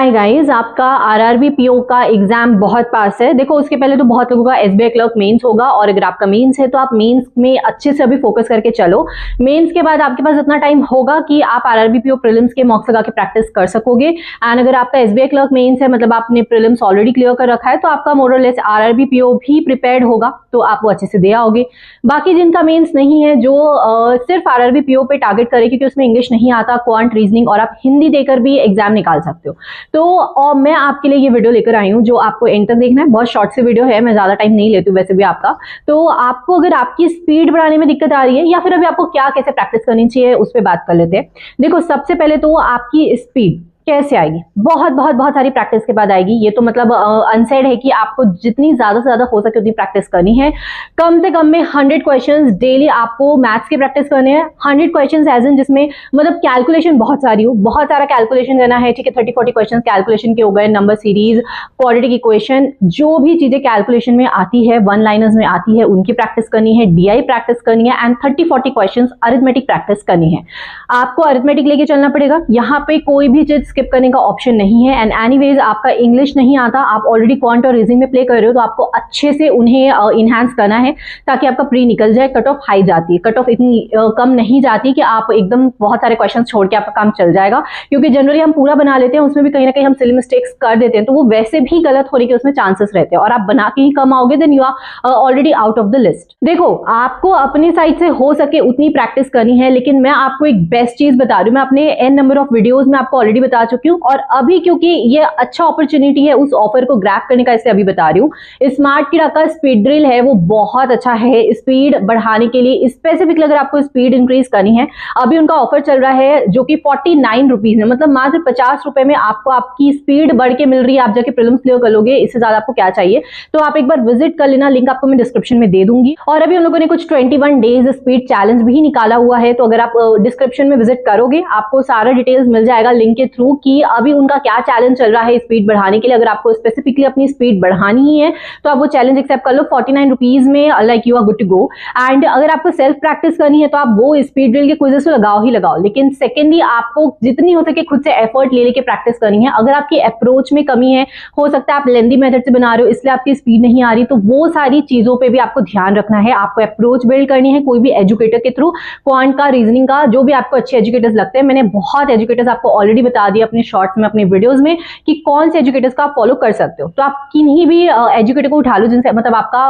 Hi guys, आपका RRB PO का exam बहुत पास है। देखो, उसके पहले तो बहुत लोगों का एसबीआई क्लर्क मेंस होगा, और अगर आपका मेंस है तो आप मेंस में अच्छे से अभी फोकस करके चलो। मेंस के बाद आपके पास इतना टाइम होगा कि आप आरआरबी पीओ प्रीलिम्स के मॉक्स लगा के प्रैक्टिस कर सकोगे। एंड अगर आपका एसबीआई क्लर्क मेंस है, मतलब आपने प्रीलिम्स ऑलरेडी क्लियर कर रखा है, तो आपका मोर और लेस आरआरबी पीओ भी प्रिपेयर्ड होगा, तो आप वो अच्छे से दे आओगे। बाकी जिनका मेंस नहीं है, जो सिर्फ आरआरबी पीओ पे टारगेट करे क्योंकि उसमें इंग्लिश नहीं आता, क्वांट, रीजनिंग, और आप हिंदी देकर भी एग्जाम निकाल सकते हो, तो और मैं आपके लिए ये वीडियो लेकर आई हूँ जो आपको एंड तक देखना है। बहुत शॉर्ट सी वीडियो है, मैं ज्यादा टाइम नहीं लेती हूँ वैसे भी आपका। तो आपको अगर आपकी स्पीड बढ़ाने में दिक्कत आ रही है, या फिर अभी आपको क्या कैसे प्रैक्टिस करनी चाहिए, उस पर बात कर लेते हैं। देखो, सबसे पहले तो आपकी स्पीड कैसे आएगी, बहुत बहुत बहुत सारी प्रैक्टिस के बाद आएगी। ये तो मतलब अनसेड है कि आपको जितनी ज्यादा से ज्यादा हो सके उतनी प्रैक्टिस करनी है। कम से कम में 100 क्वेश्चंस डेली आपको मैथ्स के प्रैक्टिस करने हैं। 100 क्वेश्चंस एज इन जिसमें मतलब कैलकुलेशन बहुत सारी हो, बहुत सारा कैलकुलेशन करना है, ठीक है। 30-40 क्वेश्चन कैलकुलेशन के हो गए, नंबर सीरीज, क्वाड्रेटिक इक्वेशन, जो भी चीजें कैलकुलेशन में आती है, वन लाइनर्स में आती है, उनकी प्रैक्टिस करनी है, डीआई प्रैक्टिस करनी है, एंड 30-40 क्वेश्चन अरिथमेटिक प्रैक्टिस करनी है। आपको अरिथमेटिक लेके चलना पड़ेगा, यहाँ पे कोई भी चीज स्किप करने का ऑप्शन नहीं है। एंड एनीवेज आपका इंग्लिश नहीं आता, आप ऑलरेडी क्वांट और रीजनिंग में प्ले कर रहे हो, तो आपको अच्छे से उन्हें इनहांस करना है ताकि आपका प्री निकल जाए। कट ऑफ हाई जाती है, कट ऑफ इतनी कम नहीं जाती कि आप एकदम बहुत सारे क्वेश्चन छोड़ के आपका काम चल जाएगा, क्योंकि जनरली हम पूरा बना लेते हैं, उसमें भी कहीं ना कहीं हम सिली मिस्टेक्स कर देते हैं, तो वो वैसे भी गलत होने के उसमें चांसेस रहते हैं, और आप बना के ही कम आओगे, then you are already out of the list. देखो, आपको अपनी साइड से हो सके उतनी प्रैक्टिस करनी है, लेकिन मैं आपको एक बेस्ट चीज बता रही हूँ। मैं अपने एन नंबर ऑफ वीडियोज में आपको ऑलरेडी बता चुकी हूँ, और अभी क्योंकि ये अच्छा अपॉर्चुनिटी है उस ऑफर को ग्रैब करने का, इसलिए अभी बता रही हूँ। स्मार्ट किडा का स्पीड ड्रिल है, वो बहुत अच्छा है स्पीड बढ़ाने के लिए। स्पेसिफिकली अगर आपको स्पीड इंक्रीज करनी है, अभी उनका ऑफर चल रहा है जो कि 49 रुपीज है, मतलब मात्र 50 रुपए में आपको आपकी स्पीड बढ़ के मिल रही है। आप जाके प्रीलिम्स क्लियर कर लोगे, इससे ज्यादा आपको क्या चाहिए। तो आप एक बार विजिट कर लेना, लिंक आपको मैं डिस्क्रिप्शन में दे दूंगी। और अभी उन लोगों ने कुछ 21 डेज स्पीड चैलेंज भी निकाला हुआ है, तो अगर आप डिस्क्रिप्शन में विजिट करोगे, आपको सारा डिटेल्स मिल जाएगा लिंक के थ्रू कि अभी उनका क्या चैलेंज चल रहा है स्पीड बढ़ाने के लिए। अगर आपको स्पेसिफिकली अपनी स्पीड बढ़ानी ही है, तो आप वो चैलेंज एक्सेप्ट कर लो। 49 रुपीज में like you are good to go. And अगर आपको सेल्फ प्रैक्टिस करनी है, तो आप वो स्पीड ड्रिल के क्विज़ेस तो लगाओ ही लगाओ, लेकिन सेकेंडली आपको जितनी हो सके खुद से एफर्ट ले लेके प्रैक्टिस करनी है। अगर आपकी अप्रोच में कमी है, हो सकता है आप लेंदी मेथड से बना रहे हो इसलिए आपकी स्पीड नहीं आ रही, तो वो सारी चीजों पे भी आपको ध्यान रखना है। आपको अप्रोच बिल्ड करनी है कोई भी एजुकेटर के थ्रू, क्वांट का, रीजनिंग का, जो भी आपको अच्छे एजुकेटर्स लगते हैं। मैंने बहुत एजुकेटर्स आपको ऑलरेडी बता दिया अपने शॉर्ट्स में, अपने वीडियोस में, कि कौन से एजुकेटर्स का आप फॉलो कर सकते हो। तो आप किन्हीं भी एजुकेटर को उठा लो जिनसे मतलब आपका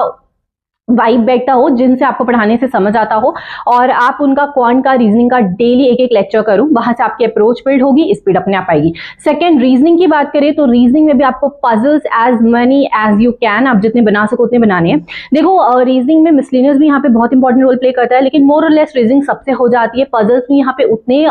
वाइब बैठता हो, जिनसे आपको पढ़ाने से समझ आता हो, और आप उनका क्वांट का, रीजनिंग का डेली एक एक लेक्चर करो। वहां से आपकी अप्रोच बिल्ड होगी, स्पीड अपने आप आएगी। सेकंड, रीजनिंग की बात करें तो रीजनिंग में भी आपको puzzles as many as you can, आप जितने बना सको उतने बनाने हैं। देखो, रीजनिंग में मिसलेनियस भी यहाँ पे बहुत इंपॉर्टेंट रोल प्ले करता है, लेकिन मोर और लेस रीजनिंग सबसे हो जाती है। पजल्स भी यहाँ पे उतने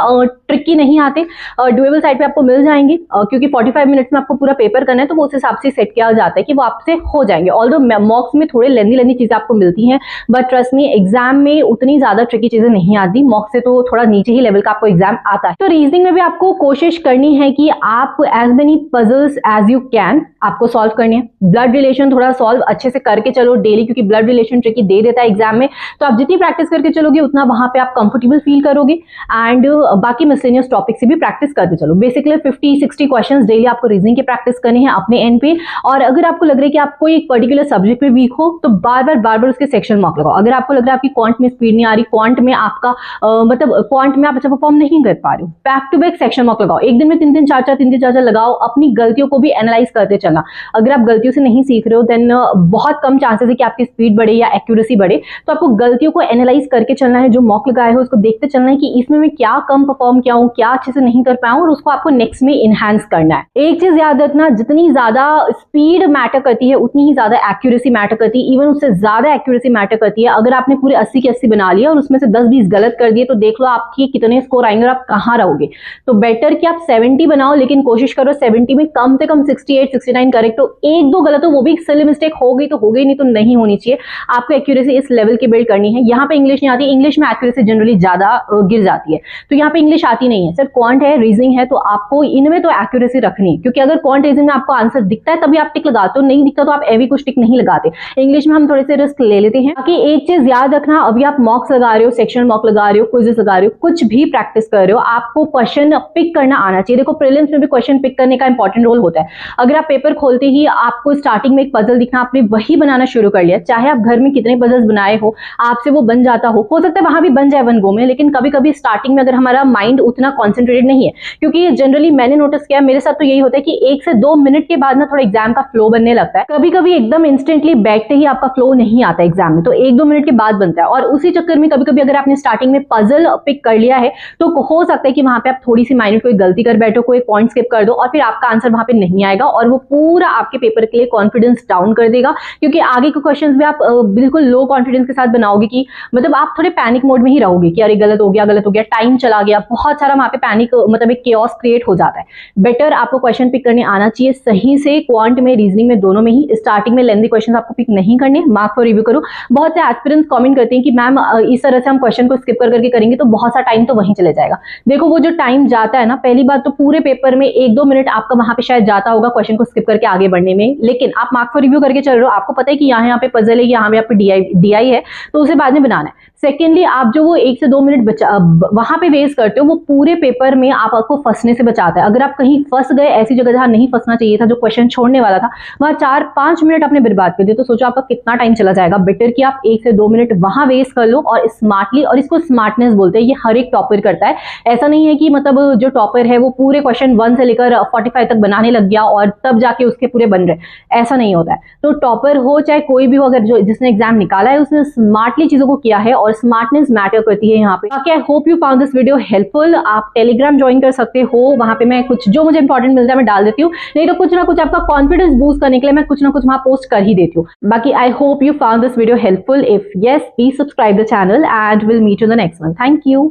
ट्रिकी नहीं आते, डुएबल साइड पे आपको मिल जाएंगे, क्योंकि 45 मिनट्स में आपको पूरा पेपर करना है, तो वो उस हिसाब से सेट किया जाता है कि वो आपसे हो जाएंगे। ऑल्दो मॉक्स में थोड़े लेंदी चीजें आपको मिलती हैं, बट ट्रस्ट मी, एग्जाम में उतनी ज्यादा ट्रिकी चीजें नहीं आती। मॉक से तो थोड़ा नीचे ही लेवल का आपको एग्जाम आता है। तो रीजनिंग में भी आपको कोशिश करनी है कि आप as many puzzles as you can आपको सॉल्व करनी है। ब्लड रिलेशन थोड़ा सॉल्व अच्छे से करके चलो डेली, क्योंकि ब्लड रिलेशन ट्रिकी दे देता है एग्जाम में, तो आप जितनी प्रैक्टिस करके चलोगे उतना वहां पे आप कंफर्टेबल फील करोगे। एंड बाकी मिसलेनियस टॉपिक से भी प्रैक्टिस करते चलो। बेसिकली 50-60 क्वेश्चंस डेली आपको रीजनिंग की प्रैक्टिस करनी है अपने एंड पे। और अगर आपको लग रहा है कि आप कोई एक पर्टिकुलर सब्जेक्ट में वीक हो, तो बार बार उसके सेक्शन मॉक लगाओ। अगर आपको लग रहा है आपकी क्वांट में स्पीड नहीं आ रही, क्वांट में आपका मतलब क्वांट में आप अच्छा परफॉर्म नहीं कर पा रहे हो, back to back section mock लगाओ। एक दिन में 3-3, 4-4 लगाओ। अपनी गलतियों को भी एनालाइज करते चलना। अगर आप गलतियों से नहीं सीख रहे हो, देन बहुत कम चांसेस है कि आपकी स्पीड बढ़े या एक्यूरेसी बढ़े। तो आपको गलतियों को एनालाइज करके चलना है। जो मॉक लगाए हो उसको देखते चलना है कि इसमें मैं क्या कम परफॉर्म किया हूँ, क्या अच्छे से नहीं कर पाया हूँ, और उसको आपको नेक्स्ट में इनहांस करना है। एक चीज याद रखना, जितनी ज्यादा स्पीड मैटर करती है उतनी ही ज्यादा एक्यूरेसी मैटर करती है, इवन उससे ज्यादा एक्यूरेसी मैटर करती है। अगर आपने पूरे 80 के 80 बना लिया और उसमें से 10-20 गलत कर दिए, तो देख लो आपकी कितने स्कोर आएंगे और आप कहां रहोगे। तो बेटर कि आप 70 बनाओ, लेकिन कोशिश करो 70 में कम से कम 68-69 करेक्ट हो। 1-2 गलत हो, वो भी सिली मिस्टेक हो गई तो हो गई, नहीं तो नहीं होनी चाहिए। आपको एक्यूरेसी इस लेवल की बिल्ड करनी है। यहाँ पे इंग्लिश नहीं आती, इंग्लिश में एक्यूरेसी जनरली ज्यादा गिर जाती है, तो यहाँ पे इंग्लिश आती नहीं है, सिर्फ क्वांट है, रीजनिंग है, तो आपको इनमें तो एक्यूरेसी रखनी है। क्योंकि अगर क्वांट रीजनिंग में आपको आंसर दिखता है तभी आप टिक लगाते हो, नहीं दिखता तो आप एवी कुछ टिक नहीं लगाते। इंग्लिश में हम थोड़े से रिस्क ले लेते हैं। बाकी एक चीज याद रखना, अभी आप मॉक्स लगा रहे हो, सेक्शनल मॉक लगा रहे हो, क्विज़ेस लगा रहे हो, कुछ भी प्रैक्टिस कर रहे हो, आपको क्वेश्चन पिक करना आना चाहिए। देखो प्रीलिम्स में भी क्वेश्चन पिक करने का इंपॉर्टेंट रोल होता है। अगर आप पेपर खोलते ही आपको स्टार्टिंग में एक पजल दिखना, आपने वही बनाना शुरू कर लिया, चाहे आप घर में कितने पजल्स बनाए हो, आपसे वो बन जाता हो सकता है वहां भी बन जाए वन गो में, लेकिन कभी कभी स्टार्टिंग में अगर हमारा माइंड उतना कॉन्सेंट्रेटेड नहीं है, क्योंकि जनरली मैंने नोटिस किया, मेरे साथ तो यही होता है कि 1 से 2 मिनट के बाद ना थोड़ा एग्जाम का फ्लो बनने लगता है। कभी कभी एकदम इंस्टेंटली बैठते ही आपका फ्लो नहीं आता एग्जाम में, तो 1-2 मिनट के बाद बनता है। और उसी चक्कर में कभी कभी अगर आपने स्टार्टिंग में पजल पिक कर लिया है, तो हो सकता है कि वहां पे आप थोड़ी सी माइन्यूट कोई गलती कर बैठो, कोई पॉइंट स्किप कर दो, और फिर आपका आंसर वहां पे नहीं आएगा, और वो पूरा आपके पेपर के लिए कॉन्फिडेंस डाउन कर देगा। क्योंकि आगे के क्वेश्चंस भी आप बिल्कुल लो कॉन्फिडेंस के साथ बनाओगे, कि मतलब आप थोड़े पैनिक मोड में ही रहोगे कि अरे गलत हो गया, टाइम चला गया, बहुत सारा वहां पे पैनिक, मतलब एक केओस क्रिएट हो जाता है। बेटर आपको क्वेश्चन पिक करने आना चाहिए सही से, क्वांट में, रीजनिंग में, दोनों में ही। स्टार्टिंग में लेंथी क्वेश्चन आपको पिक नहीं करने, मार्क फॉर रिव्यू करो। बहुत से एस्पिरेंट्स कमेंट करते हैं कि मैम इस तरह से हम क्वेश्चन को स्किप करके करेंगे तो बहुत सा टाइम तो वहीं चले जाएगा। देखो वो जो टाइम जाता है ना, पहली बात तो पूरे पेपर में 1-2 मिनट आपका वहां पे शायद जाता होगा क्वेश्चन को स्किप करके आगे बढ़ने में, लेकिन आप मार्क फॉर रिव्यू करके चल रहे हो, आपको पता है कि यहाँ पे पजल है, यहाँ पे आपको डीआई है, तो उसे बाद में बनाना है। सेकेंडली, आप जो वो 1 से 2 मिनट वहां पे वेस्ट करते हो, वो पूरे पेपर में आपको फंसने से बचाता है। अगर आप कहीं फंस गए ऐसी जगह जहां नहीं फंसना चाहिए था, जो क्वेश्चन छोड़ने वाला था, वहां 4-5 मिनट आपने बर्बाद कर दिए, तो सोचो आपका कितना टाइम चला जाएगा। बेटर कि आप 1 से 2 मिनट वहां वेस्ट कर लो, और स्मार्टली, और इसको स्मार्टनेस बोलते हैं, ये हर एक टॉपर करता है। ऐसा नहीं है कि मतलब जो टॉपर है वो पूरे क्वेश्चन 1 से लेकर 45 तक बनाने लग गया और तब जाके उसके पूरे बन रहे, ऐसा नहीं होता है। तो टॉपर हो चाहे कोई भी हो, अगर जो जिसने एग्जाम निकाला है उसने स्मार्टली चीजों को किया है, और स्मार्टनेस मैटर करती है यहाँ पे। बाकी I hope you found this video helpful. आप टेलीग्राम ज्वाइन कर सकते हो, वहां पे मैं कुछ जो मुझे इंपॉर्टेंट मिलता है मैं डाल देती हूँ, नहीं तो कुछ ना कुछ आपका कॉन्फिडेंस बूस्ट करने के लिए मैं कुछ ना कुछ वहां पोस्ट कर ही देती हूँ। बाकी I hope you found this video helpful. If yes, please subscribe the channel and we'll meet you in the next one. Thank you.